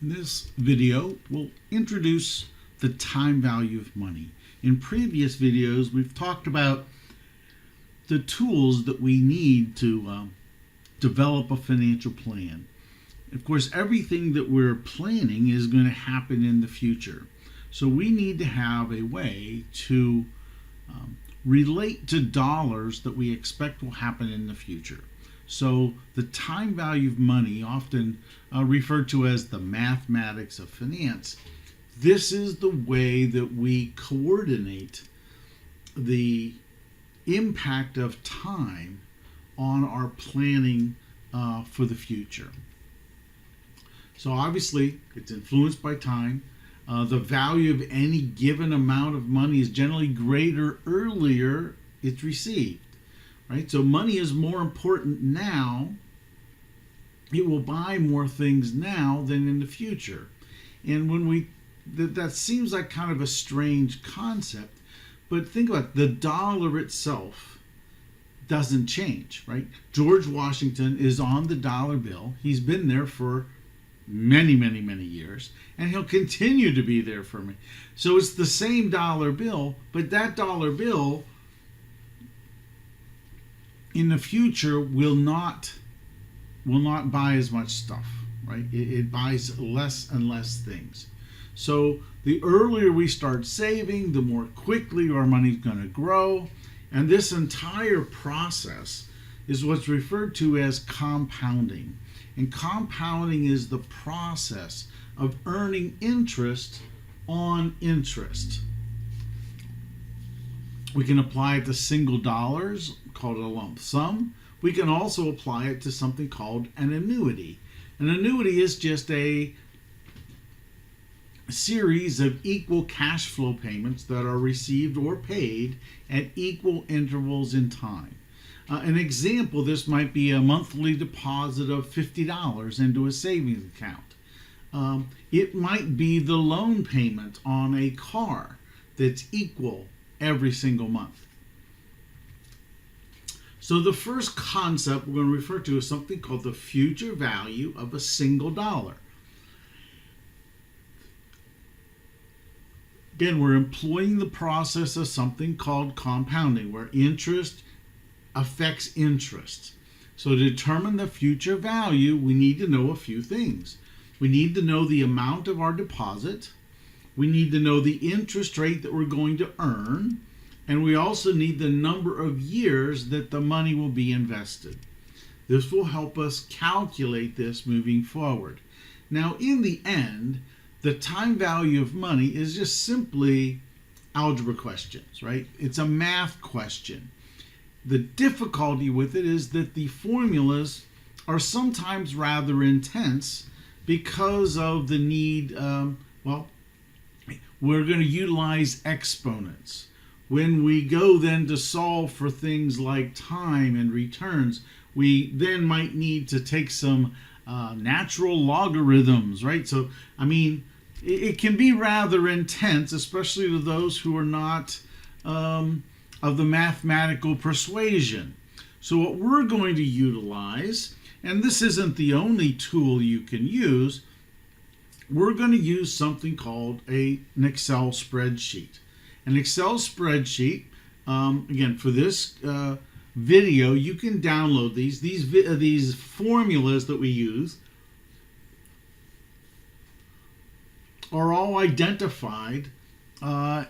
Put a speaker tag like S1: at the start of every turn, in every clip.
S1: In this video, we'll introduce the time value of money. In previous videos, we've talked about the tools that we need to develop a financial plan. Of course, everything that we're planning is going to happen in the future. So we need to have a way to relate to dollars that we expect will happen in the future. So the time value of money, often referred to as the mathematics of finance, this is the way that we coordinate the impact of time on our planning for the future. So obviously, it's influenced by time. The value of any given amount of money is generally greater earlier it's received. Right? So money is more important now. It will buy more things now than in the future. And when that seems like kind of a strange concept, but think about it, the dollar itself doesn't change, right? George Washington is on the dollar bill. He's been there for many, many, many years, and he'll continue to be there for me. So it's the same dollar bill, but that dollar bill in the future will not buy as much stuff, right? It buys less and less things. So the earlier we start saving, the more quickly our money's going to grow. And this entire process is what's referred to as compounding. And compounding is the process of earning interest on interest. We can apply it to single dollars, called a lump sum. We can also apply it to something called an annuity. An annuity is just a series of equal cash flow payments that are received or paid at equal intervals in time. An example, this might be a monthly deposit of $50 into a savings account. It might be the loan payment on a car that's equal every single month. So the first concept we're going to refer to is something called the future value of a single dollar. Again, we're employing the process of something called compounding, where interest affects interest. So to determine the future value, we need to know a few things. We need to know the amount of our deposit. We need to know the interest rate that we're going to earn. And we also need the number of years that the money will be invested. This will help us calculate this moving forward. Now, in the end, the time value of money is just simply algebra questions, right? It's a math question. The difficulty with it is that the formulas are sometimes rather intense because of the need, we're going to utilize exponents. When we go then to solve for things like time and returns, we then might need to take some natural logarithms, right? So, I mean, it can be rather intense, especially to those who are not of the mathematical persuasion. So what we're going to utilize, and this isn't the only tool you can use, we're going to use something called an Excel spreadsheet. An Excel spreadsheet, again, for this video, you can download these formulas that we use are all identified or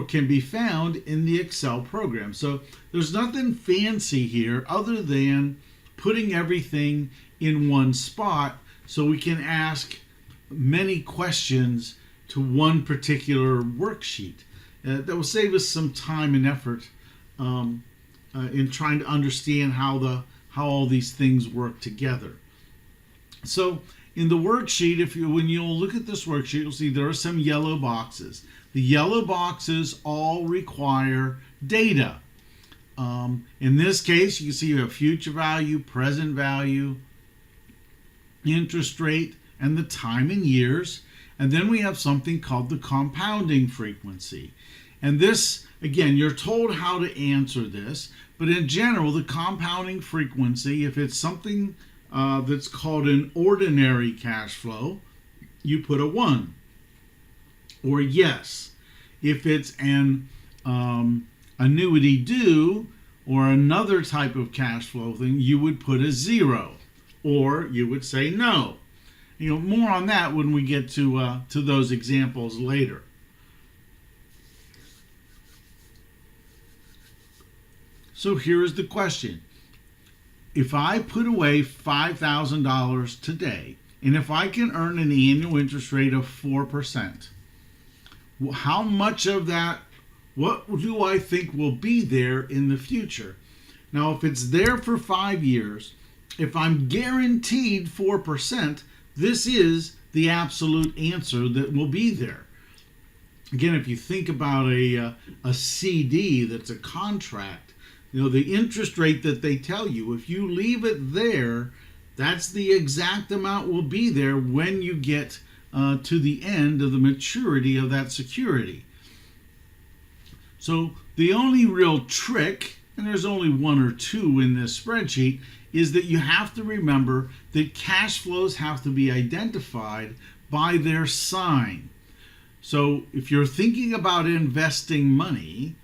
S1: can be found in the Excel program. So there's nothing fancy here other than putting everything in one spot so we can ask many questions to one particular worksheet. That will save us some time and effort in trying to understand how all these things work together. So in the worksheet, when you'll look at this worksheet, you'll see there are some yellow boxes. The yellow boxes all require data. In this case, you can see you have future value, present value, interest rate, and the time in years. And then we have something called the compounding frequency. And this, again, you're told how to answer this, but in general, the compounding frequency, if it's something that's called an ordinary cash flow, you put a 1. Or yes, if it's an annuity due or another type of cash flow thing, you would put a 0. Or you would say no. More on that when we get to those examples later. So here is the question. If I put away $5,000 today, and if I can earn an annual interest rate of 4%, how much of that, what do I think will be there in the future? Now, if it's there for 5 years, if I'm guaranteed 4%, this is the absolute answer that will be there. Again, if you think about a CD that's a contract, the interest rate that they tell you, if you leave it there, that's the exact amount will be there when you get to the end of the maturity of that security. So the only real trick, and there's only 1 or 2 in this spreadsheet, is that you have to remember that cash flows have to be identified by their sign. So if you're thinking about investing money,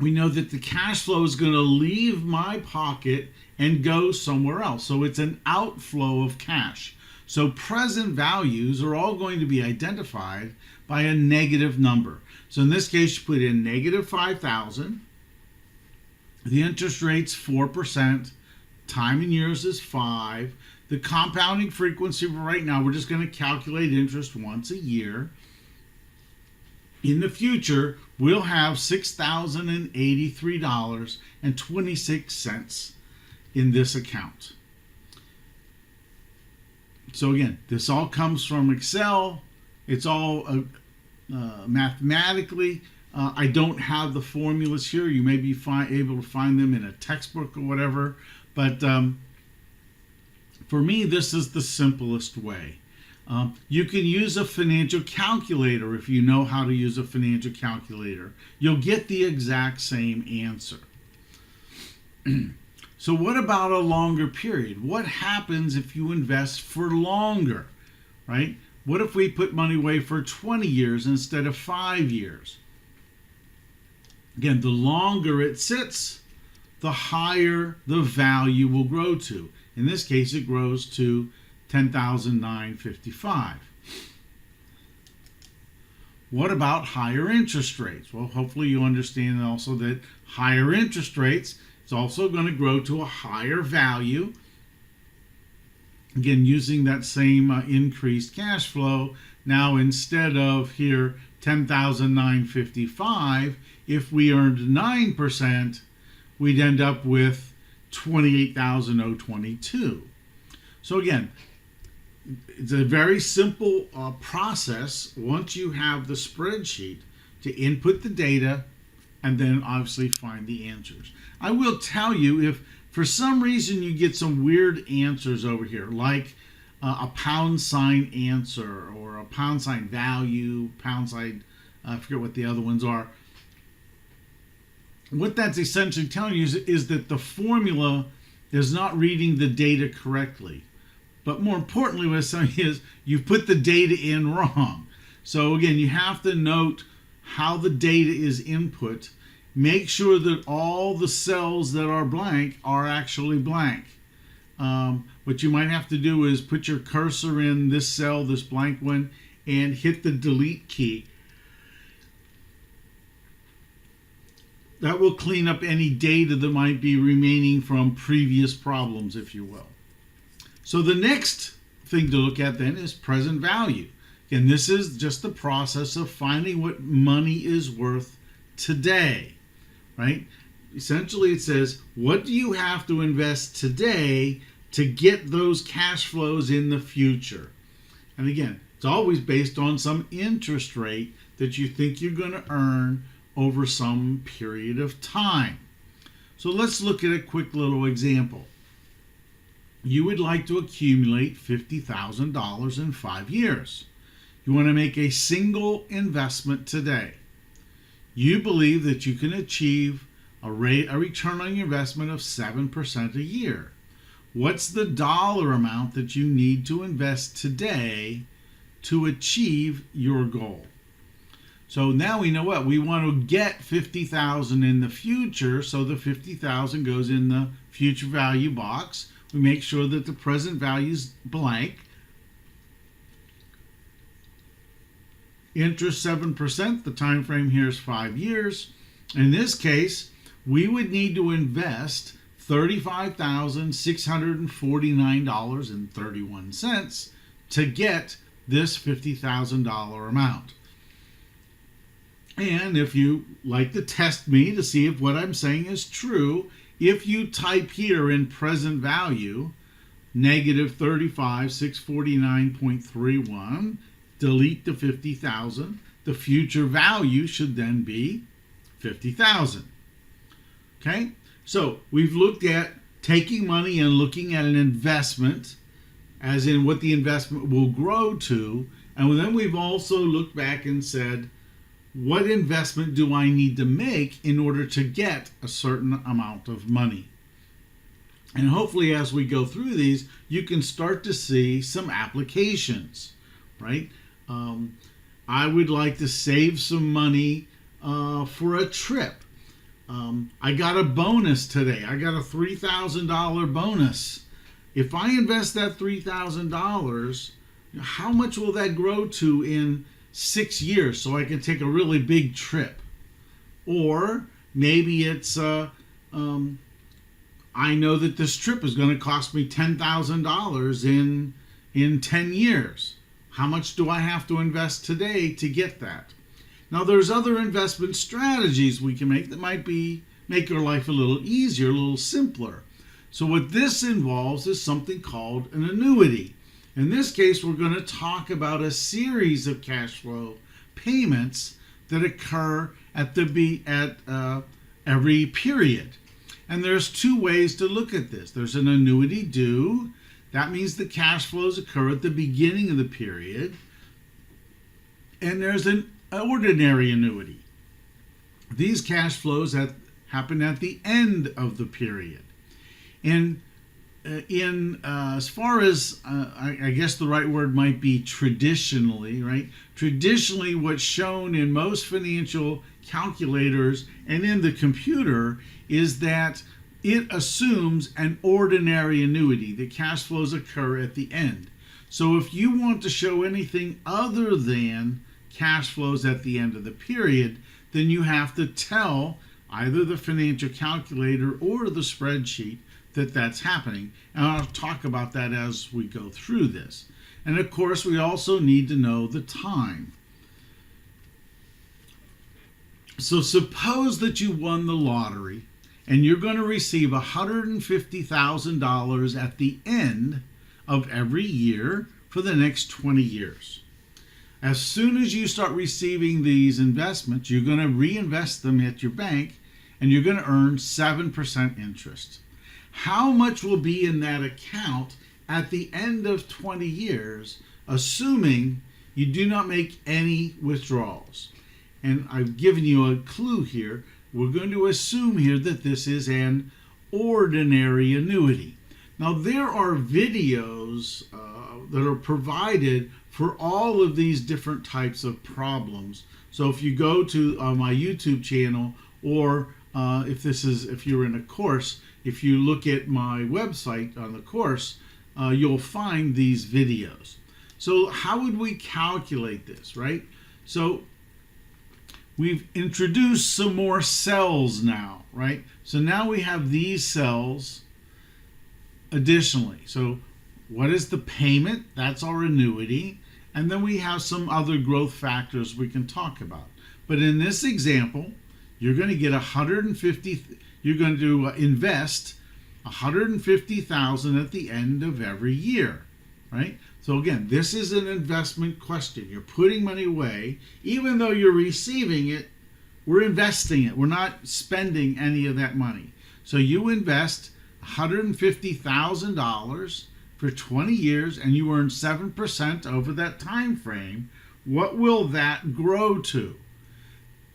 S1: we know that the cash flow is going to leave my pocket and go somewhere else. So it's an outflow of cash. So present values are all going to be identified by a negative number. So in this case, you put in negative 5,000. The interest rate's 4%. Time in years is 5. The compounding frequency for right now, we're just going to calculate interest once a year. In the future, we'll have $6,083.26 in this account. So again, this all comes from Excel. It's all mathematically. I don't have the formulas here. You may be able to find them in a textbook or whatever. But for me, this is the simplest way. You can use a financial calculator if you know how to use a financial calculator. You'll get the exact same answer. So what about a longer period? What happens if you invest for longer, right? What if we put money away for 20 years instead of 5 years? Again, the longer it sits, the higher the value will grow to. In this case, it grows to $10,955. What about higher interest rates? Well, hopefully you understand also that higher interest rates is also going to grow to a higher value. Again, using that same increased cash flow, now instead of here $10,955, if we earned 9%, we'd end up with $28,022. So again, it's a very simple process once you have the spreadsheet to input the data and then obviously find the answers. I will tell you, if for some reason you get some weird answers over here, like a pound sign answer or a pound sign value, pound sign, I forget what the other ones are. What that's essentially telling you is that the formula is not reading the data correctly. But more importantly, what it's saying is you put the data in wrong. So again, you have to note how the data is input. Make sure that all the cells that are blank are actually blank. What you might have to do is put your cursor in this cell, this blank one, and hit the delete key. That will clean up any data that might be remaining from previous problems, if you will. So the next thing to look at then is present value. And this is just the process of finding what money is worth today, right? Essentially it says, what do you have to invest today to get those cash flows in the future? And again, it's always based on some interest rate that you think you're going to earn over some period of time. So let's look at a quick little example. You would like to accumulate $50,000 in 5 years. You want to make a single investment today. You believe that you can achieve a return on your investment of 7% a year. what's the dollar amount that you need to invest today to achieve your goal. So now we know what we want to get. 50,000 in the future, so the 50,000 goes in the future value box. We make sure that the present value is blank. Interest 7%. The time frame here is 5 years. In this case, we would need to invest $35,649.31 to get this $50,000 amount. And if you like to test me to see if what I'm saying is true, if you type here in present value, negative 35,649.31, delete the 50,000, the future value should then be 50,000. Okay? So we've looked at taking money and looking at an investment, as in what the investment will grow to. And then we've also looked back and said, what investment do I need to make in order to get a certain amount of money? And hopefully as we go through these, you can start to see some applications, right? I would like to save some money for a trip. I got a bonus today. I got a $3,000 bonus. If I invest that $3,000, how much will that grow to in 6 years so I can take a really big trip? Or maybe it's I know that this trip is going to cost me $10,000 in 10 years. How much do I have to invest today to get that? Now there's other investment strategies we can make that might make our life a little easier, a little simpler. So what this involves is something called an annuity. In this case, we're going to talk about a series of cash flow payments that occur at every period. And there's two ways to look at this. There's an annuity due. That means the cash flows occur at the beginning of the period. And there's an ordinary annuity. These cash flows happen at the end of the period. And as far as I guess the right word might be traditionally, right? Traditionally, what's shown in most financial calculators and in the computer is that it assumes an ordinary annuity. The cash flows occur at the end. So if you want to show anything other than cash flows at the end of the period, then you have to tell either the financial calculator or the spreadsheet that that's happening. And I'll talk about that as we go through this. And of course, we also need to know the time. So suppose that you won the lottery and you're going to receive $150,000 at the end of every year for the next 20 years. As soon as you start receiving these investments, you're going to reinvest them at your bank and you're going to earn 7% interest. How much will be in that account at the end of 20 years, assuming you do not make any withdrawals? And I've given you a clue here. We're going to assume here that this is an ordinary annuity. Now, there are videos that are provided for all of these different types of problems. So if you go to my YouTube channel, or if you're in a course, if you look at my website on the course, you'll find these videos. So how would we calculate this, right? So we've introduced some more cells now, right? So now we have these cells additionally. So what is the payment? That's our annuity. And then we have some other growth factors we can talk about. But in this example, you're going to get you're going to invest $150,000 at the end of every year, right? So again, this is an investment question. You're putting money away. Even though you're receiving it, we're investing it. We're not spending any of that money. So you invest $150,000 for 20 years and you earn 7% over that time frame. What will that grow to?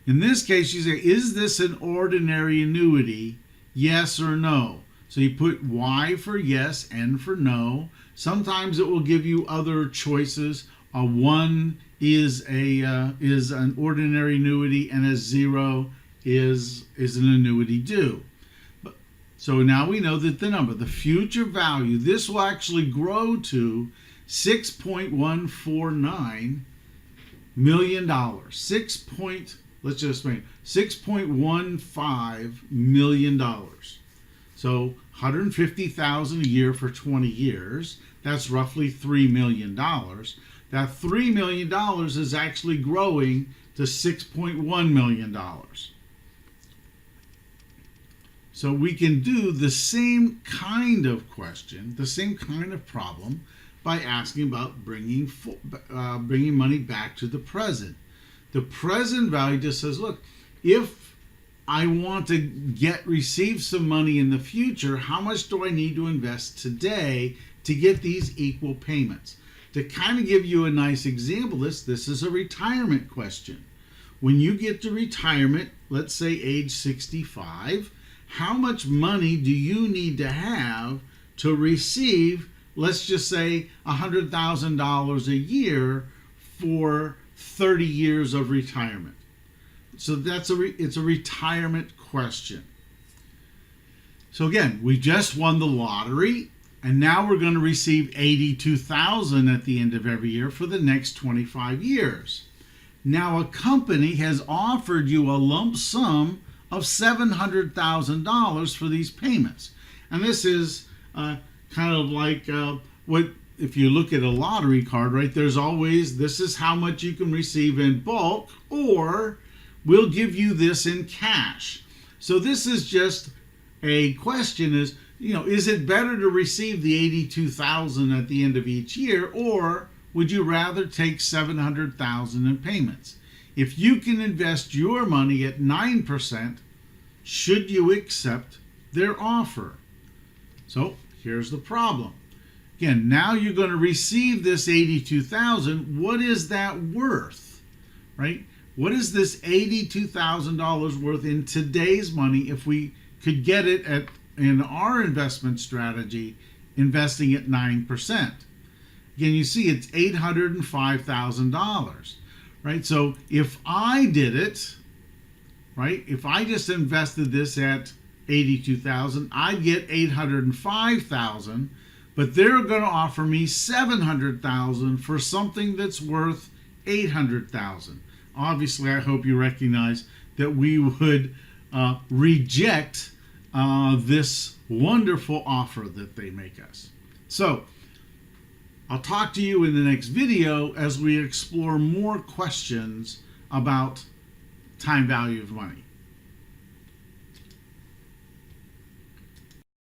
S1: In this case, you say, is this an ordinary annuity? Yes or no? So you put Y for yes, N for no. Sometimes it will give you other choices. A 1 is an ordinary annuity, and a 0 is an annuity due. So now we know that the future value, this will actually grow to $6.149 million. $6.15 million. So $150,000 a year for 20 years. That's roughly $3 million. That $3 million is actually growing to $6.1 million. So we can do the same kind of question, the same kind of problem, by asking about bringing money back to the present. The present value just says, look, if I want to receive some money in the future, how much do I need to invest today to get these equal payments? To kind of give you a nice example, this is a retirement question. When you get to retirement, let's say age 65, how much money do you need to have to receive, let's just say, $100,000 a year for 30 years of retirement? So it's a retirement question. So again, we just won the lottery, and now we're going to receive $82,000 at the end of every year for the next 25 years. Now a company has offered you a lump sum of $700,000 for these payments. And this is kind of like what, if you look at a lottery card, right, there's always, this is how much you can receive in bulk, or we'll give you this in cash. So this is just a question is, is it better to receive the $82,000 at the end of each year, or would you rather take $700,000 in payments? If you can invest your money at 9%, should you accept their offer? So here's the problem. Again, now you're going to receive this $82,000. What is that worth, right? What is this $82,000 worth in today's money if we could get it in our investment strategy, investing at 9%? Again, you see it's $805,000, right? So if I did it, right, if I just invested this at $82,000, I'd get $805,000, but they're going to offer me $700,000 for something that's worth $800,000. Obviously, I hope you recognize that we would reject this wonderful offer that they make us. So I'll talk to you in the next video as we explore more questions about time value of money.